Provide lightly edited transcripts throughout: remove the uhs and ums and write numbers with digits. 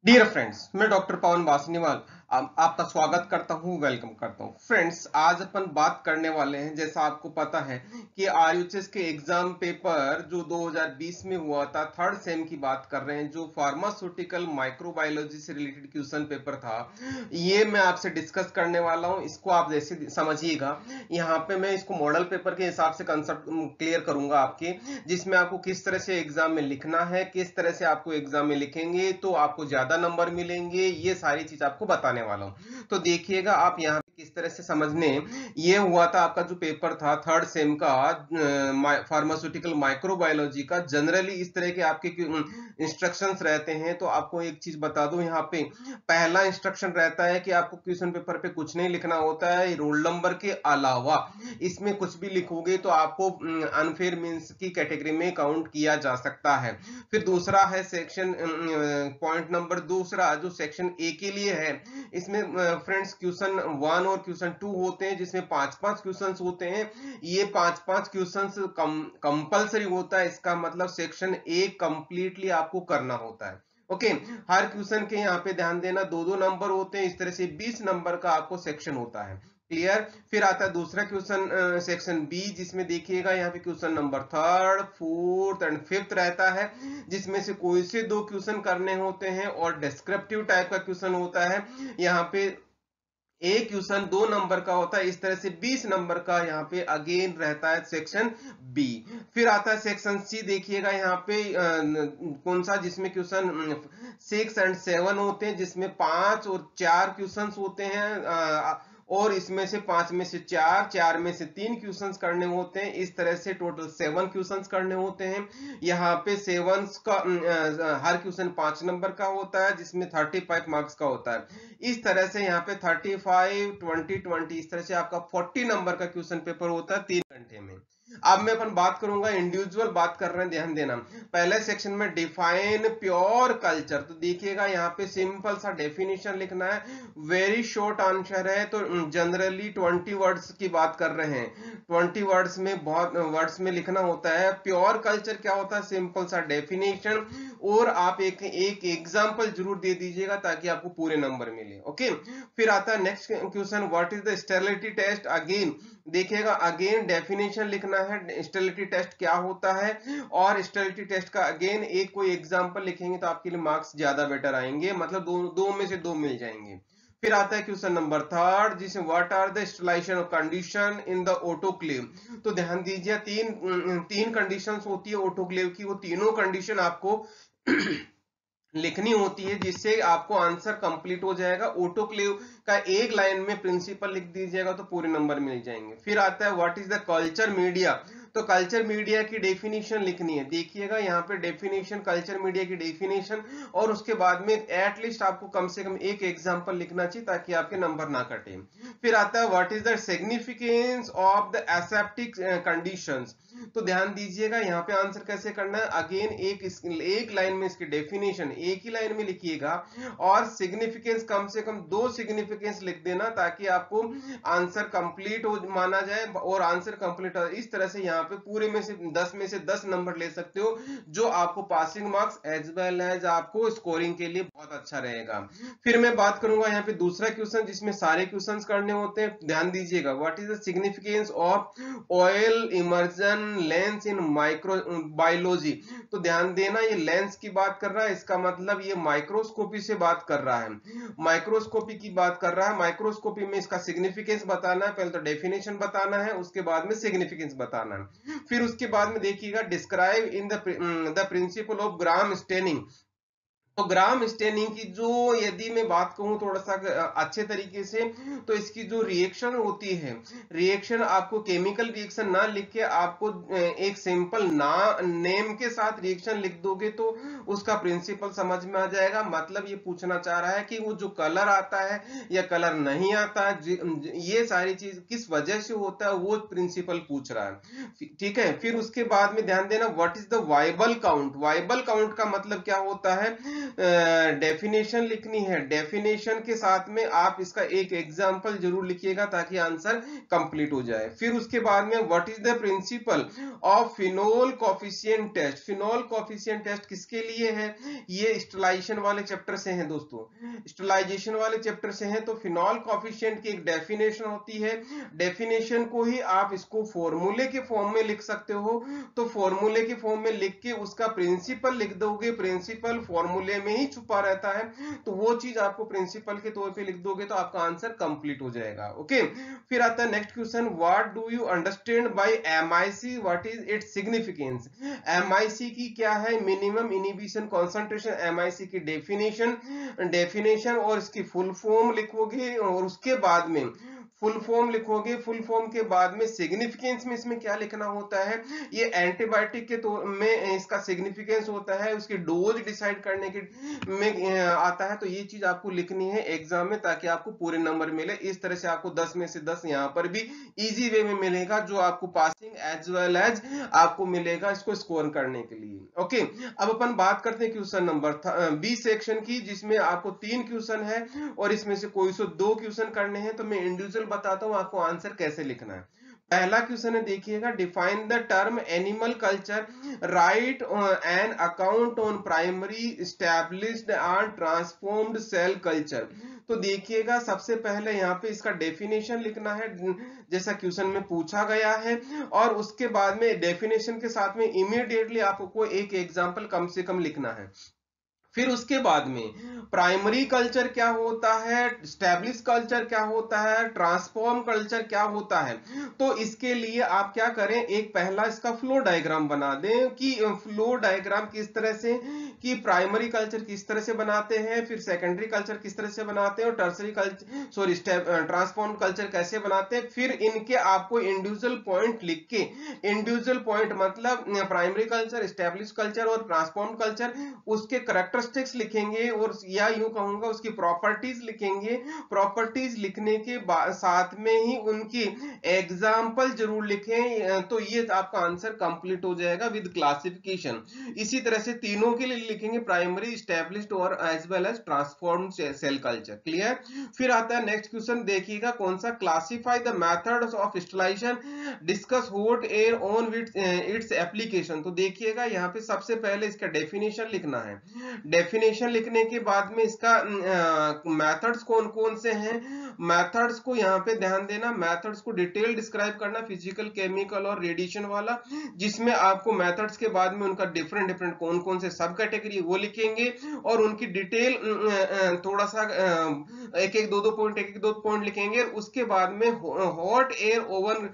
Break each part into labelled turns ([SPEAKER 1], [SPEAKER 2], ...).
[SPEAKER 1] Dear friends, मैं doctor पवन बासनीवाल आपका स्वागत करता हूं, वेलकम करता हूं। फ्रेंड्स, आज अपन बात करने वाले हैं, जैसा आपको पता है कि आरयूएचएस के एग्जाम पेपर जो 2020 में हुआ था, थर्ड सेम की बात कर रहे हैं, जो फार्मास्यूटिकल माइक्रोबायोलॉजी से रिलेटेड क्वेश्चन पेपर था, ये मैं आपसे डिस्कस करने वाला हूं। इसको आप जैसे समझिएगा, यहाँ पे मैं इसको मॉडल पेपर के हिसाब से कंसेप्ट क्लियर करूंगा आपके, जिसमें आपको किस तरह से एग्जाम में लिखना है, किस तरह से आपको एग्जाम में लिखेंगे तो आपको ज्यादा नंबर मिलेंगे, ये सारी चीज आपको बताने वाला हूं। तो देखिएगा आप यहाँ पे किस तरह से समझने। ये हुआ था आपका जो पेपर था थर्ड सेम का, फार्मास्यूटिकल माइक्रोबायोलॉजी का। जनरली इस तरह के आपके इंस्ट्रक्शंस रहते हैं। तो आपको एक चीज बता दूं, यहाँ पे पहला इंस्ट्रक्शन रहता है कि आपको क्वेश्चन पेपर पे कुछ नहीं लिखना होता है रोल नंबर के अलावा। इसमें कुछ भी लिखोगे तो आपको अनफेयर मींस की कैटेगरी में काउंट किया जा सकता है। फिर दूसरा है सेक्शन पॉइंट नंबर दूसरा, जो सेक्शन ए के लिए है, इसमें फ्रेंड्स क्वेश्चन 1 और क्वेश्चन 2 होते हैं, जिसमें 5-5 क्वेश्चंस होते हैं। ये 5-5 क्वेश्चंस कंपलसरी होता है। इसका मतलब सेक्शन ए कंप्लीटली आपको करना होता है। ओके, हर क्वेश्चन के यहाँ पे ध्यान देना, 2-2 नंबर होते हैं। इस तरह से 20 नंबर का आपको सेक्शन होता है। क्लियर। फिर आता है दूसरा क्वेश्चन, सेक्शन बी, जिसमें देखिएगा यहाँ पे question number third, fourth and fifth रहता है, जिसमें से कोई से 2 क्वेश्चन करने होते हैं और डिस्क्रिप्टिव टाइप का क्वेश्चन होता है। यहाँ पे एक क्वेश्चन 2 नंबर का होता है। इस तरह से 20 नंबर का यहाँ पे अगेन रहता है सेक्शन बी। फिर आता है सेक्शन सी, देखिएगा यहाँ पे कौन सा, जिसमें क्वेश्चन 6 एंड 7 होते हैं, जिसमें 5 और 4 क्वेश्चंस होते हैं, और इसमें से 5 में से 4, 4 में से 3 क्वेश्चंस करने होते हैं। इस तरह से टोटल 7 क्वेश्चंस करने होते हैं। यहाँ पे 7 का हर क्वेश्चन 5 नंबर का होता है, जिसमें 35 मार्क्स का होता है। इस तरह से यहाँ पे 35, 20, 20, इस तरह से आपका 40 नंबर का क्वेश्चन पेपर होता है 3 घंटे में। अब मैं अपन बात करूंगा, इंडिविजुअल बात कर रहे हैं, ध्यान देना। पहले सेक्शन में डिफाइन प्योर कल्चर, तो देखिएगा यहाँ पे सिंपल सा डेफिनेशन लिखना है, वेरी शॉर्ट आंसर है। तो जनरली 20 वर्ड्स की बात कर रहे हैं, 20 वर्ड्स में बहुत वर्ड्स में लिखना होता है। प्योर कल्चर क्या होता है, सिंपल सा डेफिनेशन, और आप एक एग्जांपल जरूर दे दीजिएगा ताकि आपको पूरे नंबर मिले। ओके, फिर आता है next question, what is the sterility test. Again देखिएगा, अगेन डेफिनेशन लिखना है, स्टेरिलिटी टेस्ट क्या होता है, और स्टेरिलिटी टेस्ट का अगेन एक कोई एग्जांपल लिखेंगे तो आपके लिए मार्क्स ज्यादा बेटर आएंगे, मतलब दो में से 2 मिल जाएंगे। फिर आता है क्वेश्चन नंबर थर्ड, जिसमें what are the sterilization condition in the autoclave. तो ध्यान दीजिए, तीन कंडीशंस होती है ऑटोक्लेव की, वो तीनों कंडीशन आपको लिखनी होती है, जिससे आपको आंसर कंप्लीट हो जाएगा। ऑटोक्लेव का एक लाइन में प्रिंसिपल लिख दीजिएगा तो पूरे नंबर मिल जाएंगे। फिर आता है what is the culture media. तो कल्चर मीडिया की डेफिनेशन लिखनी है। देखिएगा यहाँ पे डेफिनेशन, कल्चर मीडिया की डेफिनेशन, और उसके बाद में एटलीस्ट आपको कम से कम एक एग्जांपल लिखना चाहिए ताकि आपके नंबर ना कटे। फिर आता है what is the significance of the aseptic conditions. तो ध्यान दीजिएगा यहाँ पे आंसर कैसे करना है। अगेन एक लाइन में इसकी डेफिनेशन एक ही लाइन में लिखिएगा, और सिग्निफिकेंस कम से कम 2 सिग्निफिकेंस लिख देना ताकि आपको आंसर कंप्लीट हो माना जाए, और आंसर कंप्लीट हो। इस तरह से यहाँ पे पूरे में से 10 में से 10 नंबर ले सकते हो, जो आपको passing marks as well as आपको स्कोरिंग के लिए बहुत अच्छा रहेगा। फिर मैं बात करूंगा यहाँ पे दूसरा क्वेश्चन, जिसमें सारे क्वेश्चन करने होते हैं। ध्यान दीजिएगा, what is the significance of oil immersion lens in micro biology. तो ध्यान देना, ये लेंस की बात कर रहा है, इसका मतलब ये माइक्रोस्कोपी से बात कर रहा है, माइक्रोस्कोपी की बात कर रहा है। माइक्रोस्कोपी में इसका सिग्निफिकेंस बताना है, पहले तो डेफिनेशन बताना है, उसके बाद में सिग्निफिकेंस बताना है। फिर उसके बाद में देखिएगा, describe in the principle of gram staining. तो ग्राम स्टेनिंग की जो, यदि मैं बात कहूं थोड़ा सा अच्छे तरीके से, तो इसकी जो रिएक्शन होती है, रिएक्शन आपको केमिकल रिएक्शन ना लिख के आपको एक सिंपल ना नेम के साथ रिएक्शन लिख दोगे तो उसका प्रिंसिपल समझ में आ जाएगा। मतलब ये पूछना चाह रहा है कि वो जो कलर आता है या कलर नहीं आता है, ये सारी चीज किस वजह से होता है, वो प्रिंसिपल पूछ रहा है। ठीक है। फिर उसके बाद में ध्यान देना, what is the viable count. Viable count का मतलब क्या होता है, डेफिनेशन लिखनी है, डेफिनेशन के साथ में आप इसका एक एग्जाम्पल जरूर लिखिएगा ताकि आंसर कंप्लीट हो जाए। फिर उसके बाद में what is the principle of phenol coefficient test. Phenol coefficient test किसके लिए है, ये स्टरलाइजेशन वाले चैप्टर से है दोस्तों, स्टरलाइजेशन वाले चैप्टर से है। तो फिनोल कोफिशिएंट की एक डेफिनेशन होती है, डेफिनेशन को ही आप इसको फॉर्मूले के फॉर्म में लिख सकते हो, तो फॉर्मूले के फॉर्म में लिख के उसका प्रिंसिपल लिख दोगे, प्रिंसिपल फॉर्मूले में ही छुपा रहता है, तो वो चीज आपको प्रिंसिपल के तौर पे लिख दोगे तो आपका आंसर कंप्लीट हो जाएगा। ओके, फिर आता है next question, what do you understand by MIC, what is its significance. MIC की क्या है, मिनिमम इनहिबिशन कंसंट्रेशन, एमआईसी की डेफिनेशन और इसकी फुल फॉर्म लिखोगे और उसके बाद में फुल फॉर्म लिखोगे, फुल फॉर्म के बाद में सिग्निफिकेंस में इसमें क्या लिखना होता है, ये एंटीबायोटिक के तौर में इसका सिग्निफिकेंस होता है, उसकी डोज डिसाइड करने के में आता है, तो ये चीज आपको लिखनी है एग्जाम में ताकि आपको पूरे नंबर मिले। इस तरह से आपको 10 में से 10 यहाँ पर भी इजी वे में मिलेगा, जो आपको पासिंग एज वेल एज आपको मिलेगा इसको स्कोर करने के लिए। ओके, अब अपन बात करते हैं क्वेश्चन नंबर बी सेक्शन की, जिसमें आपको 3 क्वेश्चन है और इसमें से कोई सो 2 क्वेश्चन करने हैं, तो मैं इंडिविजुअल बताता हूं आपको आंसर कैसे लिखना है। पहला क्वेश्चन है, देखिएगा, define the term animal culture, write an account on primary established and transformed cell culture. तो देखिएगा सबसे पहले यहाँ पे इसका डेफिनेशन लिखना है जैसा क्वेश्चन में पूछा गया है, और उसके बाद में डेफिनेशन के साथ में इमीडिएटली आपको एक एग्जांपल कम से कम लिखना है। फिर उसके बाद में प्राइमरी कल्चर क्या होता है, स्टैब्लिश कल्चर क्या होता है, ट्रांसफॉर्म कल्चर क्या होता है। तो इसके लिए आप क्या करें, एक पहला इसका फ्लो डायग्राम बना दें कि फ्लो डायग्राम किस तरह से, कि प्राइमरी कल्चर किस तरह से बनाते हैं, फिर सेकेंडरी कल्चर किस तरह से बनाते हैं, और tertiary culture sorry transform culture कैसे बनाते हैं। फिर इनके आपको इंडिविजुअल पॉइंट लिख के, इंडिविजुअल पॉइंट मतलब प्राइमरी कल्चर, स्टैब्लिश कल्चर और ट्रांसफॉर्म कल्चर, उसके कैरेक्टरिस्टिक्स लिखेंगे, और या यूं कहूंगा उसकी प्रॉपर्टीज लिखेंगे। प्रॉपर्टीज लिखने के साथ में ही उनकी एग्जाम्पल जरूर लिखें, तो ये आपका आंसर कंप्लीट हो जाएगा विद क्लासिफिकेशन। इसी तरह से तीनों के लिए लिखेंगे, प्राइमरी, स्टैब्लिश्ड और as well as transformed cell culture. Clear. फिर आता है नेक्स्ट क्वेश्चन, देखिएगा कौन सा, classify the methods of sterilization, discuss hot air oven with its application. तो देखिएगा यहाँ पे सबसे पहले इसका डेफिनेशन लिखना है, डेफिनेशन लिखने के बाद में इसका मेथड्स कौन कौन से हैं, मेथड्स को यहाँ पे ध्यान देना, मेथड्स को डिटेल डिस्क्राइब करना, फिजिकल, केमिकल और रेडिएशन वाला, जिसमें आपको मेथड्स के बाद में उनका डिफरेंट डिफरेंट कौन कौन से सब कैटेगरी वो लिखेंगे, और उनकी डिटेल थोड़ा सा एक एक दो पॉइंट लिखेंगे। उसके बाद में हॉट एयर ओवन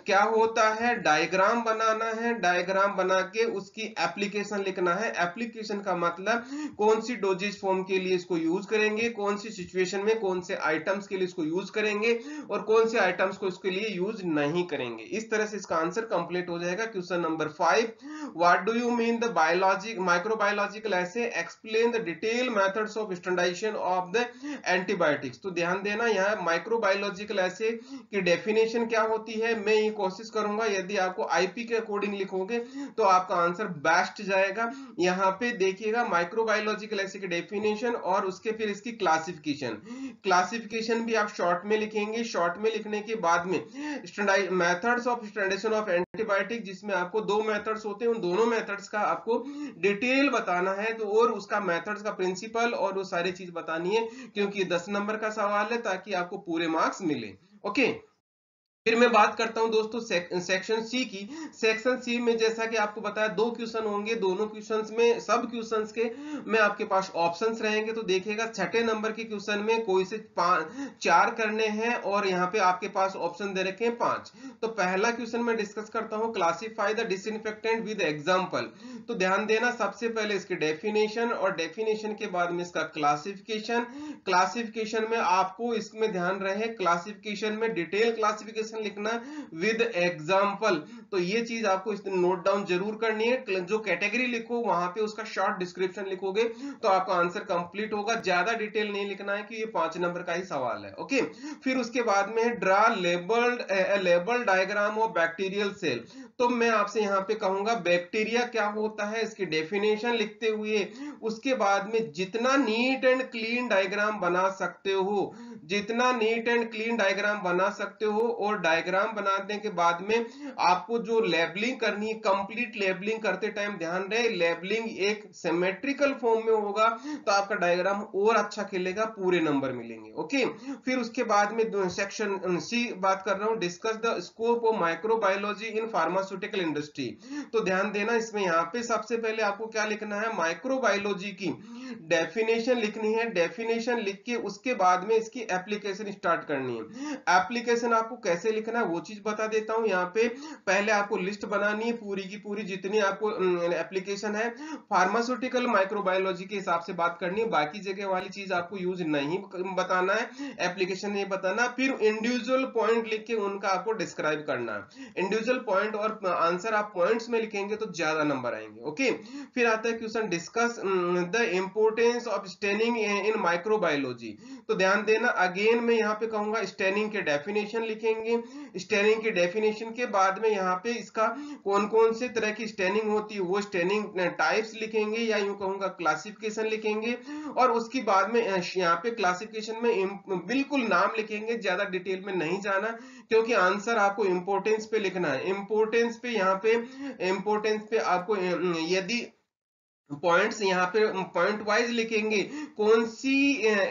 [SPEAKER 1] क्या होता है, डायग्राम बनाना है, डायग्राम बना के उसकी एप्लीकेशन लिखना है। एप्लीकेशन का मतलब कौन सी डोजेज फॉर्म के लिए इसको यूज करेंगे, कौन सी सिचुएशन में कौन से आइटम्स के लिए इसको यूज करेंगे, और कौन से आइटम्स को इसके लिए यूज नहीं करेंगे। इस तरह से इसका आंसर कंप्लीट हो जाएगा। Question number 5, what do you mean the biologic microbiological ऐसे, explain the detail methods of standardization of the antibiotics. तो ध्यान देना, यहाँ माइक्रोबायोलॉजिकल ऐसे की डेफिनेशन क्या होती है, मैं ये कोशिश करूंगा यदि आपको आईपी के अकॉर्डिंग लिखोगे तो आपका आंसर बेस्ट जाएगा। यहाँ पे देखिएगा माइक्रोबायोलॉजिकल ऐसे की डेफिनेशन और उसके फिर इसकी क्लासिफिकेशन, क्लासिफिकेशन भी आप शॉर्ट में लिखेंगे। शॉर्ट में लिखने के बाद में methods of standardization of antibiotic, जिसमें आपको 2 मेथड्स होते हैं, उन दोनों मेथड्स का आपको डिटेल बताना है, तो और उसका मेथड्स का प्रिंसिपल और वो सारी चीज बतानी है, क्योंकि 10 नंबर का सवाल है ताकि आपको पूरे मार्क्स मिले। ओके, फिर मैं बात करता हूं दोस्तों सेक्शन सी की। सेक्शन सी में जैसा कि आपको बताया 2 क्वेश्चन होंगे, दोनों क्वेश्चंस में सब क्वेश्चंस के में आपके पास ऑप्शंस रहेंगे। तो देखिएगा छठे नंबर के क्वेश्चन में कोई से 4 करने हैं और यहाँ पे आपके पास ऑप्शन दे रखे हैं 5। तो पहला क्वेश्चन मैं डिस्कस करता हूं, classify the disinfectant with example. तो ध्यान देना, सबसे पहले इसके डेफिनेशन और डेफिनेशन के बाद में इसका क्लासिफिकेशन। क्लासिफिकेशन में आपको इसमें ध्यान रहे, क्लासिफिकेशन में डिटेल क्लासिफिकेशन एप्लीकेशन लिखना विद एग्जाम्पल। तो ये चीज आपको नोट डाउन जरूर करनी है। जो कैटेगरी लिखो वहां पे उसका शॉर्ट डिस्क्रिप्शन लिखोगे तो आपका आंसर कंप्लीट होगा। ज्यादा डिटेल नहीं लिखना है कि ये 5 नंबर का ही सवाल है। ओके, फिर उसके बाद में draw label diagram of bacterial cell. तो मैं आपसे यहाँ पे कहूंगा बैक्टीरिया क्या होता है इसकी डेफिनेशन लिखते हुए उसके बाद में जितना नीट एंड क्लीन डायग्राम बना सकते हो, जितना नीट एंड क्लीन डायग्राम बना सकते हो, और डायग्राम बनाने के बाद में आपको जो लेबलिंग करनी है, कंप्लीट लेबलिंग करते टाइम ध्यान रहे लेबलिंग एक सिमेट्रिकल फॉर्म में होगा तो आपका डायग्राम और अच्छा खिलेगा, पूरे नंबर मिलेंगे। ओके, फिर उसके बाद में सेक्शन सी बात कर रहा हूं, discuss the scope of microbiology in pharmaceutical industry. तो ध्यान देना इसमें यहाँ पे सबसे पहले आपको क्या लिखना है, माइक्रोबायोलॉजी की डेफिनेशन लिखनी है। डेफिनेशन लिख के उसके बाद में इसकी एप्लीकेशन स्टार्ट करनी है। एप्लीकेशन आपको कैसे लिखना है वो चीज बता देता हूं। यहाँ पे पहले आपको लिस्ट बनानी है पूरी की पूरी जितनी आपको एप्लीकेशन है, फार्मास्यूटिकल माइक्रोबायोलॉजी के हिसाब से बात करनी है। बाकी जगह वाली चीज आपको यूज नहीं बताना है, एप्लीकेशन नहीं बताना। फिर इंडिविजुअल पॉइंट लिख के उनका आपको डिस्क्राइब करना है। इंडिविजुअल पॉइंट और आंसर आप पॉइंट्स में लिखेंगे तो ज्यादा नंबर आएंगे। ओके, फिर आता है question, discuss the importance of staining in microbiology. तो ध्यान देना अगेन मैं यहाँ पे कहूंगा स्टेनिंग के डेफिनेशन लिखेंगे। स्टेनिंग के डेफिनेशन के बाद में यहाँ पे इसका कौन कौन से तरह की स्टेनिंग होती है वो स्टेनिंग टाइप्स लिखेंगे, या यूं कहूंगा क्लासिफिकेशन लिखेंगे। और उसके बाद में यहाँ पे क्लासिफिकेशन में बिल्कुल नाम लिखेंगे, ज्यादा डिटेल में नहीं जाना क्योंकि आंसर आपको इंपोर्टेंस पे लिखना है। इंपोर्टेंस पे यहाँ पे इंपोर्टेंस पे आपको यदि पॉइंट्स यहाँ पे पॉइंट वाइज लिखेंगे कौन सी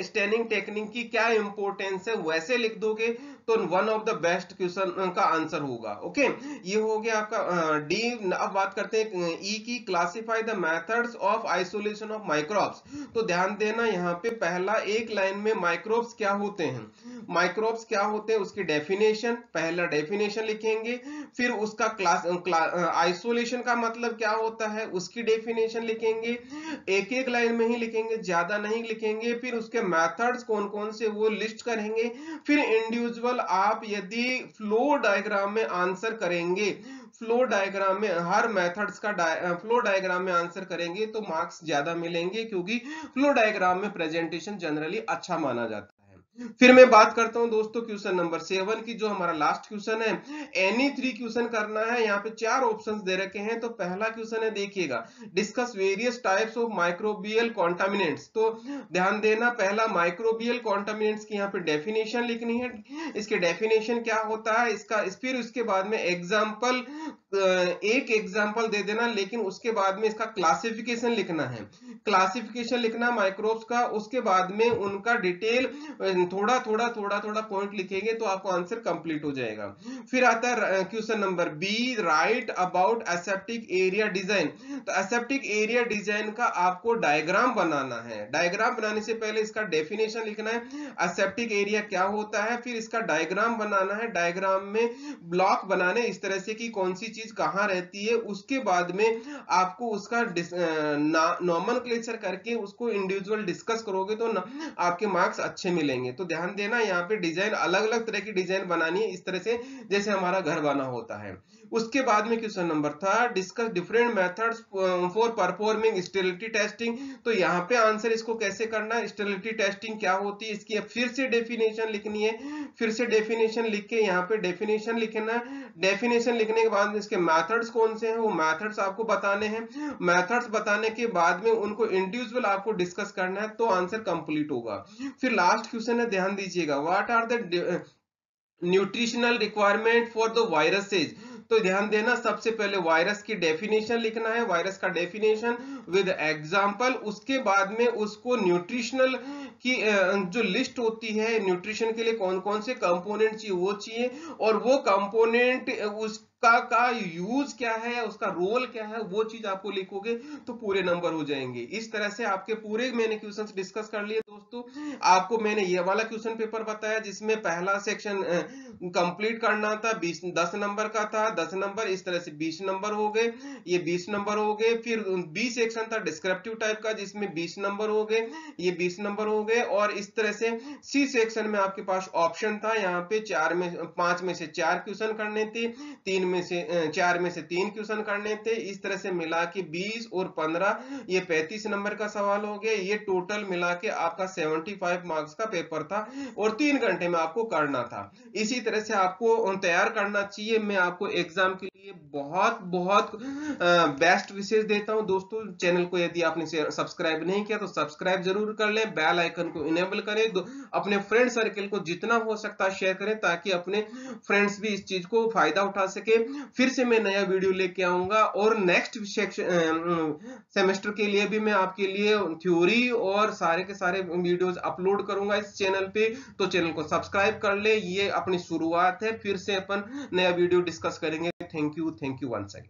[SPEAKER 1] स्टेनिंग टेक्निक की क्या इंपॉर्टेंस है वैसे लिख दोगे तो one of the best question का आंसर होगा। ओके, ये हो गया आपका डी। अब बात करते हैं ई की, classify the methods of isolation of microbes. तो ध्यान देना यहाँ पे पहला एक लाइन में माइक्रोब्स क्या होते हैं, माइक्रोब्स क्या होते हैं उसकी डेफिनेशन, पहला डेफिनेशन लिखेंगे। फिर उसका क्लास आइसोलेशन का मतलब क्या होता है उसकी डेफिनेशन लिखेंगे। एक एक लाइन में ही लिखेंगे, ज्यादा नहीं लिखेंगे। फिर उसके मेथड्स कौन कौन से वो लिस्ट करेंगे। फिर इंडिविजुअल आप यदि फ्लो डायग्राम में आंसर करेंगे, फ्लो डायग्राम में हर मेथड्स का फ्लो डायग्राम में आंसर करेंगे तो मार्क्स ज्यादा मिलेंगे क्योंकि फ्लो डायग्राम में प्रेजेंटेशन जनरली अच्छा माना जाता है। फिर मैं बात करता हूं दोस्तों क्वेश्चन नंबर 7 की, जो हमारा लास्ट क्वेश्चन है। एनी 3 क्वेश्चन करना है। यहाँ पे 4 ऑप्शंस दे रखे हैं। तो पहला क्वेश्चन है देखिएगा, discuss various types of microbial contaminants. तो ध्यान देना पहला माइक्रोबियल कॉन्टामिनेंट्स की यहाँ पे डेफिनेशन लिखनी है। इसके डेफिनेशन क्या होता है इसका, फिर उसके बाद में एग्जाम्पल, एक एग्जाम्पल दे देना, लेकिन उसके बाद में इसका क्लासिफिकेशन लिखना है। क्लासिफिकेशन लिखना माइक्रोब्स का, उसके बाद में उनका डिटेल थोड़ा थोड़ा थोड़ा थोड़ा पॉइंट लिखेंगे तो आपको आंसर कंप्लीट हो जाएगा। फिर आता है question number B, write about aseptic area design. तो एसेप्टिक एरिया डिजाइन का आपको डायग्राम बनाना है। डायग्राम बनाने से पहले इसका डेफिनेशन लिखना है, एसेप्टिक एरिया क्या होता है, फिर इसका डायग्राम बनाना है। डायग्राम में ब्लॉक बनाने इस तरह से कि कौन सी चीज कहां रहती है। उसके बाद में आपको उसका नॉमेनक्लेचर करके उसको इंडिविजुअल डिस्कस करोगे तो आपके मार्क्स अच्छे मिलेंगे। तो ध्यान देना यहाँ पे डिजाइन अलग अलग तरह की डिजाइन बनानी है इस तरह से जैसे हमारा घर बना होता है। उसके बाद में क्वेश्चन नंबर था, discuss different methods for performing sterility testing. तो यहाँ पे आंसर इसको कैसे करना है, स्टेरिलिटी टेस्टिंग क्या होती है इसकी फिर से डेफिनेशन लिखनी है। फिर से डेफिनेशन लिख के यहाँ पे डेफिनेशन लिखना है। डेफिनेशन लिखने के बाद इसके मेथड्स कौन से हैं वो मेथड्स आपको बताने हैं। मेथड्स बताने के बाद में उनको इंडिविजुअल आपको डिस्कस करना है तो आंसर कंप्लीट होगा। फिर लास्ट क्वेश्चन है, ध्यान दीजिएगा, what are the nutritional requirement for the viruses. तो ध्यान देना सबसे पहले वायरस की डेफिनेशन लिखना है, वायरस का डेफिनेशन विद एग्जांपल। उसके बाद में उसको न्यूट्रिशनल की जो लिस्ट होती है न्यूट्रिशन के लिए कौन कौन से कंपोनेंट चाहिए वो चाहिए, और वो कंपोनेंट का यूज क्या है, उसका रोल क्या है, वो चीज आपको लिखोगे तो पूरे नंबर हो जाएंगे। इस तरह से आपके पूरे मैंने क्वेश्चंस डिस्कस कर लिए दोस्तों। दोस्तों, आपको मैंने ये वाला क्वेश्चन पेपर बताया जिसमें पहला सेक्शन कंप्लीट करना था, 10 नंबर का था, 10 नंबर, इस तरह से 20 नंबर हो गए, ये 20 नंबर हो गए। फिर बी सेक्शन था डिस्क्रिप्टिव टाइप का जिसमें 20 नंबर हो गए, ये 20 नंबर हो गए। और इस तरह से सी सेक्शन में आपके पास ऑप्शन था, यहाँ पे 5 में से 4 क्वेश्चन करने थे, 4 में से 3 क्वेश्चन करने थे। इस तरह से मिला के 20 और 15 ये 35 नंबर का सवाल हो गया। ये टोटल मिला के आपका 75 मार्क्स का पेपर था और 3 घंटे में आपको करना था। इसी तरह से आपको तैयार करना चाहिए। मैं आपको एग्जाम के लिए बहुत बहुत बेस्ट विशेष देता हूं दोस्तों। चैनल को यदि आपने सब्सक्राइब नहीं किया तो सब्सक्राइब जरूर कर लें, बेल आइकन को इनेबल करें, अपने फ्रेंड सर्कल को जितना हो सकता है शेयर करें ताकि अपने फ्रेंड्स भी इस चीज को फायदा उठा सके। फिर से मैं नया वीडियो लेके आऊंगा और नेक्स्ट सेमेस्टर के लिए भी मैं आपके लिए थ्योरी और सारे के सारे वीडियोस अपलोड करूंगा इस चैनल पे। तो चैनल को सब्सक्राइब कर ले, ये अपनी शुरुआत है, फिर से अपन नया वीडियो डिस्कस करेंगे। Thank you once again.